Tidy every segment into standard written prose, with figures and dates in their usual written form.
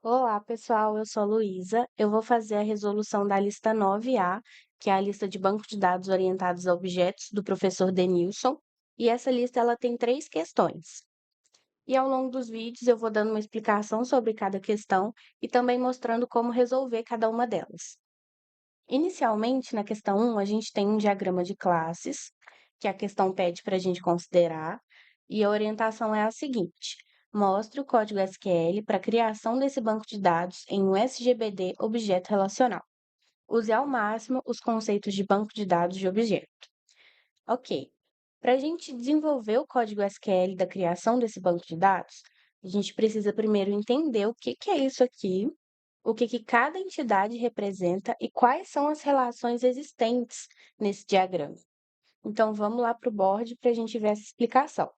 Olá, pessoal. Eu sou a Luísa. Eu vou fazer a resolução da lista 9A, que é a lista de banco de dados orientados a objetos do professor Denilson. E essa lista ela tem três questões. E ao longo dos vídeos eu vou dando uma explicação sobre cada questão e também mostrando como resolver cada uma delas. Inicialmente, na questão 1, a gente tem um diagrama de classes, que a questão pede para a gente considerar, e a orientação é a seguinte: mostre o código SQL para a criação desse banco de dados em um SGBD objeto relacional. Use ao máximo os conceitos de banco de dados de objeto. Ok. Para a gente desenvolver o código SQL da criação desse banco de dados, a gente precisa primeiro entender o que é isso aqui, o que cada entidade representa e quais são as relações existentes nesse diagrama. Então, vamos lá para o board para a gente ver essa explicação.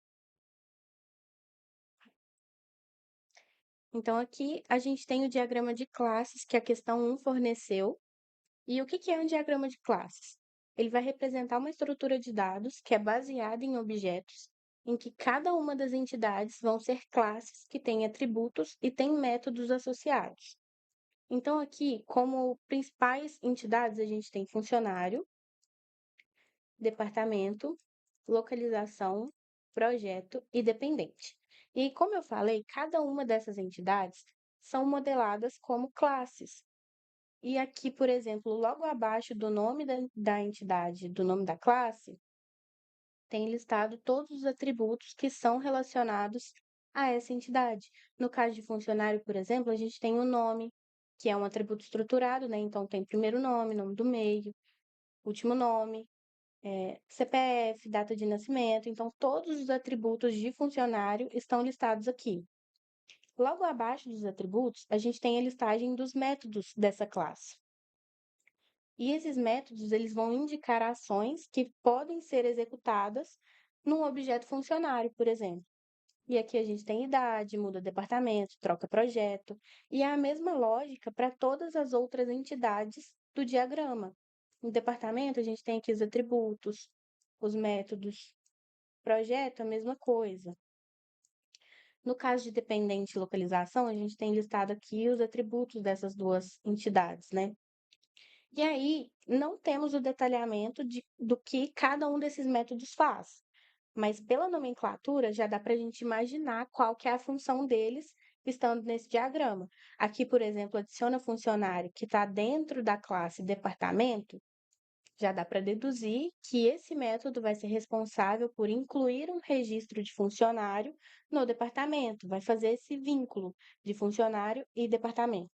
Então, aqui a gente tem o diagrama de classes que a questão 1 forneceu. E o que é um diagrama de classes? Ele vai representar uma estrutura de dados que é baseada em objetos, em que cada uma das entidades vão ser classes que têm atributos e têm métodos associados. Então, aqui, como principais entidades, a gente tem funcionário, departamento, localização, projeto e dependente. E como eu falei, cada uma dessas entidades são modeladas como classes. E aqui, por exemplo, logo abaixo do nome da entidade, do nome da classe, tem listado todos os atributos que são relacionados a essa entidade. No caso de funcionário, por exemplo, a gente tem o nome, que é um atributo estruturado, né? Então tem primeiro nome, nome do meio, último nome, CPF, data de nascimento. Então todos os atributos de funcionário estão listados aqui. Logo abaixo dos atributos, a gente tem a listagem dos métodos dessa classe. E esses métodos, eles vão indicar ações que podem ser executadas num objeto funcionário, por exemplo. E aqui a gente tem idade, muda departamento, troca projeto, e é a mesma lógica para todas as outras entidades do diagrama. No departamento, a gente tem aqui os atributos, os métodos. Projeto, a mesma coisa. No caso de dependente e localização, a gente tem listado aqui os atributos dessas duas entidades, né? E aí, não temos o detalhamento do que cada um desses métodos faz, mas pela nomenclatura já dá para a gente imaginar qual que é a função deles estando nesse diagrama. Aqui, por exemplo, adiciona funcionário que está dentro da classe departamento, já dá para deduzir que esse método vai ser responsável por incluir um registro de funcionário no departamento, vai fazer esse vínculo de funcionário e departamento.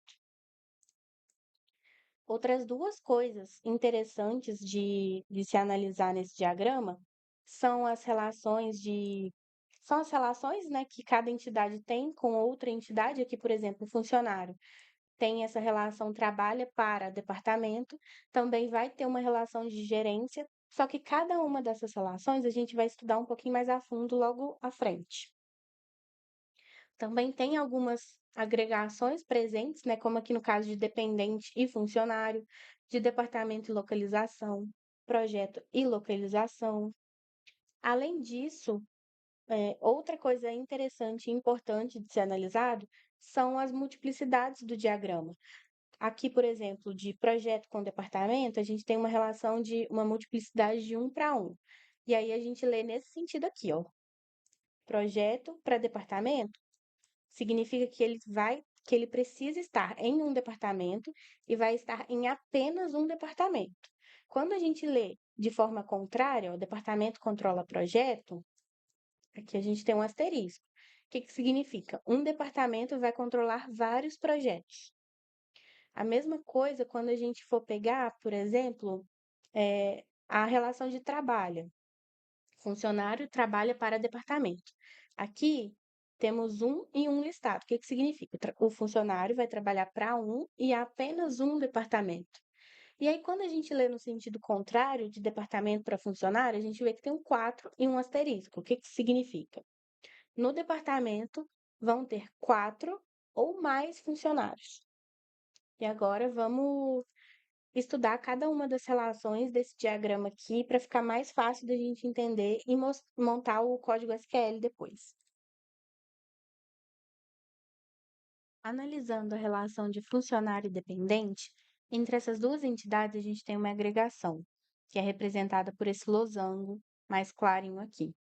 Outras duas coisas interessantes de se analisar nesse diagrama são as relações né, que cada entidade tem com outra entidade. Aqui, por exemplo, o funcionário tem essa relação trabalha para departamento, também vai ter uma relação de gerência, só que cada uma dessas relações a gente vai estudar um pouquinho mais a fundo logo à frente. Também tem algumas agregações presentes, né, como aqui no caso de dependente e funcionário, de departamento e localização, projeto e localização. Além disso, outra coisa interessante e importante de ser analisado são as multiplicidades do diagrama. Aqui, por exemplo, de projeto com departamento, a gente tem uma relação de uma multiplicidade de 1 para 1. E aí a gente lê nesse sentido aqui, ó. Projeto para departamento significa que ele precisa estar em um departamento e vai estar em apenas um departamento. Quando a gente lê de forma contrária, o departamento controla projeto, aqui a gente tem um asterisco. O que significa? Um departamento vai controlar vários projetos. A mesma coisa quando a gente for pegar, por exemplo, a relação de trabalho. Funcionário trabalha para departamento. Aqui temos um e um listado. O que significa? O funcionário vai trabalhar para um e apenas um departamento. E aí, quando a gente lê no sentido contrário, de departamento para funcionário, a gente vê que tem um 4 e um asterisco. O que significa? No departamento vão ter 4 ou mais funcionários. E agora vamos estudar cada uma das relações desse diagrama aqui para ficar mais fácil da gente entender e montar o código SQL depois. Analisando a relação de funcionário e dependente, entre essas duas entidades a gente tem uma agregação, que é representada por esse losango mais clarinho aqui.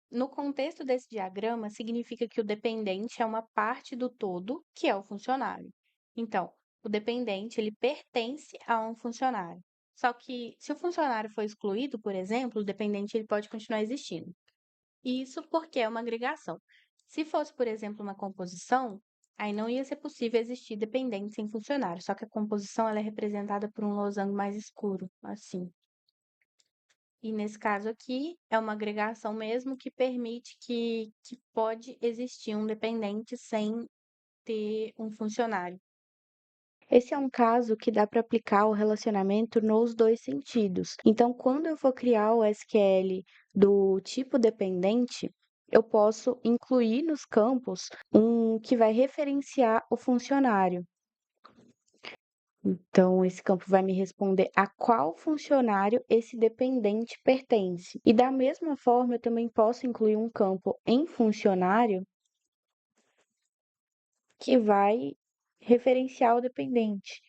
No contexto desse diagrama, significa que o dependente é uma parte do todo, que é o funcionário. Então, o dependente, ele pertence a um funcionário. Só que, se o funcionário for excluído, por exemplo, o dependente ele pode continuar existindo. Isso porque é uma agregação. Se fosse, por exemplo, uma composição, aí não ia ser possível existir dependente sem funcionário. Só que a composição ela é representada por um losango mais escuro, assim. E nesse caso aqui, é uma agregação mesmo que permite que pode existir um dependente sem ter um funcionário. Esse é um caso que dá para aplicar o relacionamento nos dois sentidos. Então, quando eu for criar o SQL do tipo dependente, eu posso incluir nos campos um que vai referenciar o funcionário. Então, esse campo vai me responder a qual funcionário esse dependente pertence. E da mesma forma, eu também posso incluir um campo em funcionário que vai referenciar o dependente.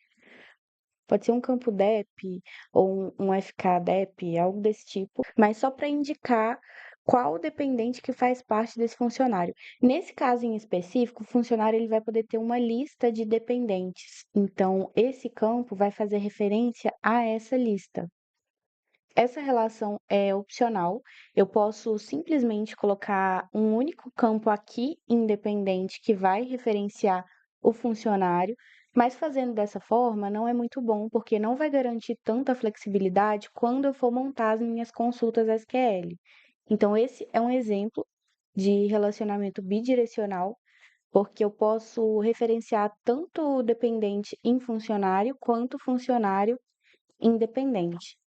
Pode ser um campo DEP ou um FK-DEP, algo desse tipo, mas só para indicar qual dependente que faz parte desse funcionário. Nesse caso em específico, o funcionário ele vai poder ter uma lista de dependentes. Então, esse campo vai fazer referência a essa lista. Essa relação é opcional. Eu posso simplesmente colocar um único campo aqui independente que vai referenciar o funcionário, mas fazendo dessa forma não é muito bom, porque não vai garantir tanta flexibilidade quando eu for montar as minhas consultas SQL. Então, esse é um exemplo de relacionamento bidirecional, porque eu posso referenciar tanto o dependente em funcionário quanto funcionário independente.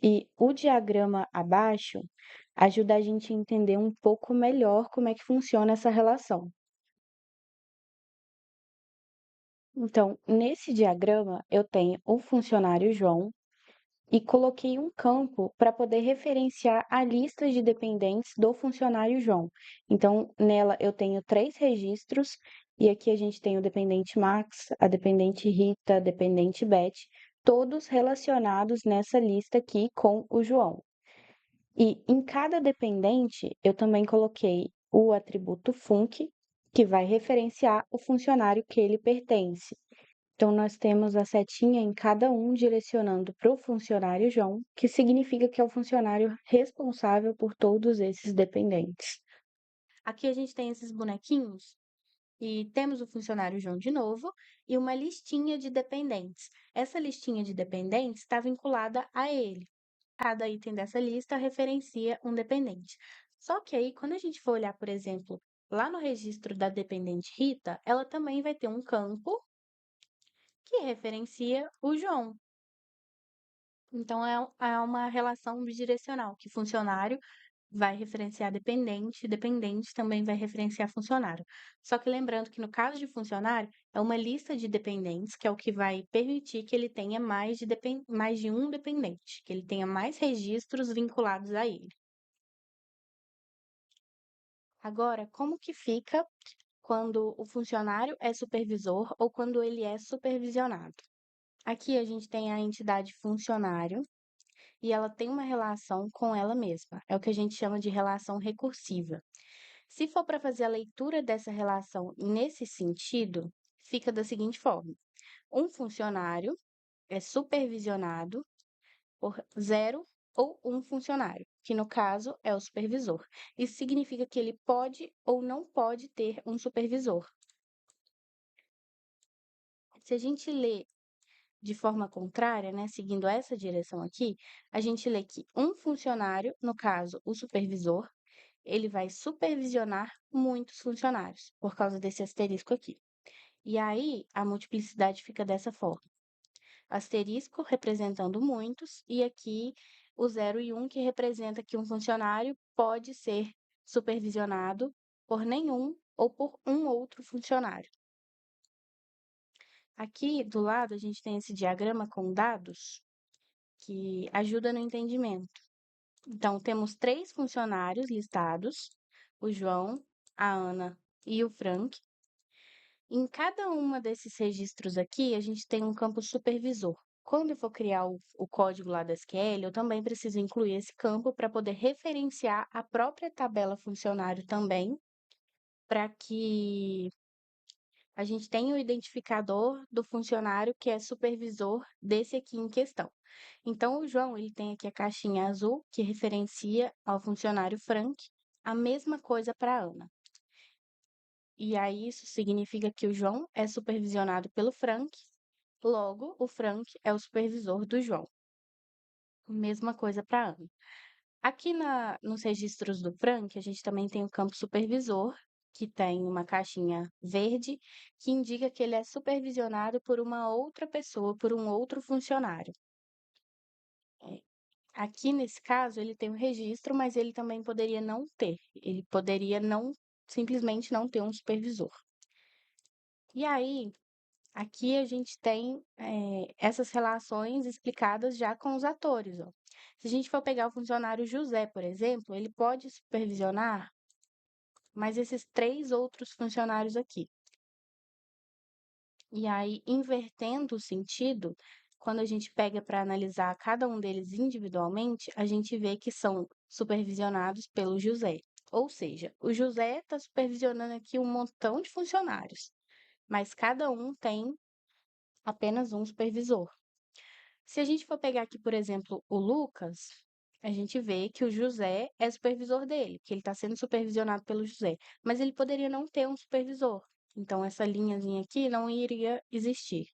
E o diagrama abaixo ajuda a gente a entender um pouco melhor como é que funciona essa relação. Então, nesse diagrama, eu tenho o funcionário João e coloquei um campo para poder referenciar a lista de dependentes do funcionário João. Então, nela eu tenho 3 registros e aqui a gente tem o dependente Max, a dependente Rita, a dependente Beth, todos relacionados nessa lista aqui com o João. E em cada dependente, eu também coloquei o atributo func, que vai referenciar o funcionário que ele pertence. Então, nós temos a setinha em cada um direcionando para o funcionário João, que significa que é o funcionário responsável por todos esses dependentes. Aqui a gente tem esses bonequinhos e temos o funcionário João de novo e uma listinha de dependentes. Essa listinha de dependentes está vinculada a ele. Cada item dessa lista referencia um dependente. Só que aí, quando a gente for olhar, por exemplo, lá no registro da dependente Rita, ela também vai ter um campo que referencia o João. Então, é uma relação bidirecional, que funcionário vai referenciar dependente, dependente também vai referenciar funcionário. Só que lembrando que no caso de funcionário, é uma lista de dependentes, que é o que vai permitir que ele tenha mais de um dependente, que ele tenha mais registros vinculados a ele. Agora, como que fica quando o funcionário é supervisor ou quando ele é supervisionado? Aqui a gente tem a entidade funcionário e ela tem uma relação com ela mesma. É o que a gente chama de relação recursiva. Se for para fazer a leitura dessa relação nesse sentido, fica da seguinte forma: um funcionário é supervisionado por zero ou um funcionário, que no caso é o supervisor. Isso significa que ele pode ou não pode ter um supervisor. Se a gente lê de forma contrária, né, seguindo essa direção aqui, a gente lê que um funcionário, no caso o supervisor, ele vai supervisionar muitos funcionários, por causa desse asterisco aqui. E aí, a multiplicidade fica dessa forma: asterisco representando muitos, e aqui o 0 e 1, que representa que um funcionário pode ser supervisionado por nenhum ou por um outro funcionário. Aqui do lado, a gente tem esse diagrama com dados que ajuda no entendimento. Então, temos 3 funcionários listados: o João, a Ana e o Frank. Em cada uma desses registros aqui, a gente tem um campo supervisor. Quando eu for criar o código lá da SQL, eu também preciso incluir esse campo para poder referenciar a própria tabela funcionário também, para que a gente tenha o identificador do funcionário que é supervisor desse aqui em questão. Então, o João, ele tem aqui a caixinha azul, que referencia ao funcionário Frank, a mesma coisa para a Ana. E aí, isso significa que o João é supervisionado pelo Frank, logo, o Frank é o supervisor do João. Mesma coisa para a Ana. Aqui nos registros do Frank, a gente também tem o campo supervisor, que tem uma caixinha verde, que indica que ele é supervisionado por uma outra pessoa, por um outro funcionário. Aqui, nesse caso, ele tem o registro, mas ele também poderia não ter. Ele poderia não, simplesmente não ter um supervisor. E aí, aqui a gente tem essas relações explicadas já com os atores, ó. Se a gente for pegar o funcionário José, por exemplo, ele pode supervisionar mais esses 3 outros funcionários aqui. E aí, invertendo o sentido, quando a gente pega para analisar cada um deles individualmente, a gente vê que são supervisionados pelo José. Ou seja, o José está supervisionando aqui um montão de funcionários, mas cada um tem apenas um supervisor. Se a gente for pegar aqui, por exemplo, o Lucas, a gente vê que o José é supervisor dele, que ele está sendo supervisionado pelo José, mas ele poderia não ter um supervisor. Então, essa linhazinha aqui não iria existir.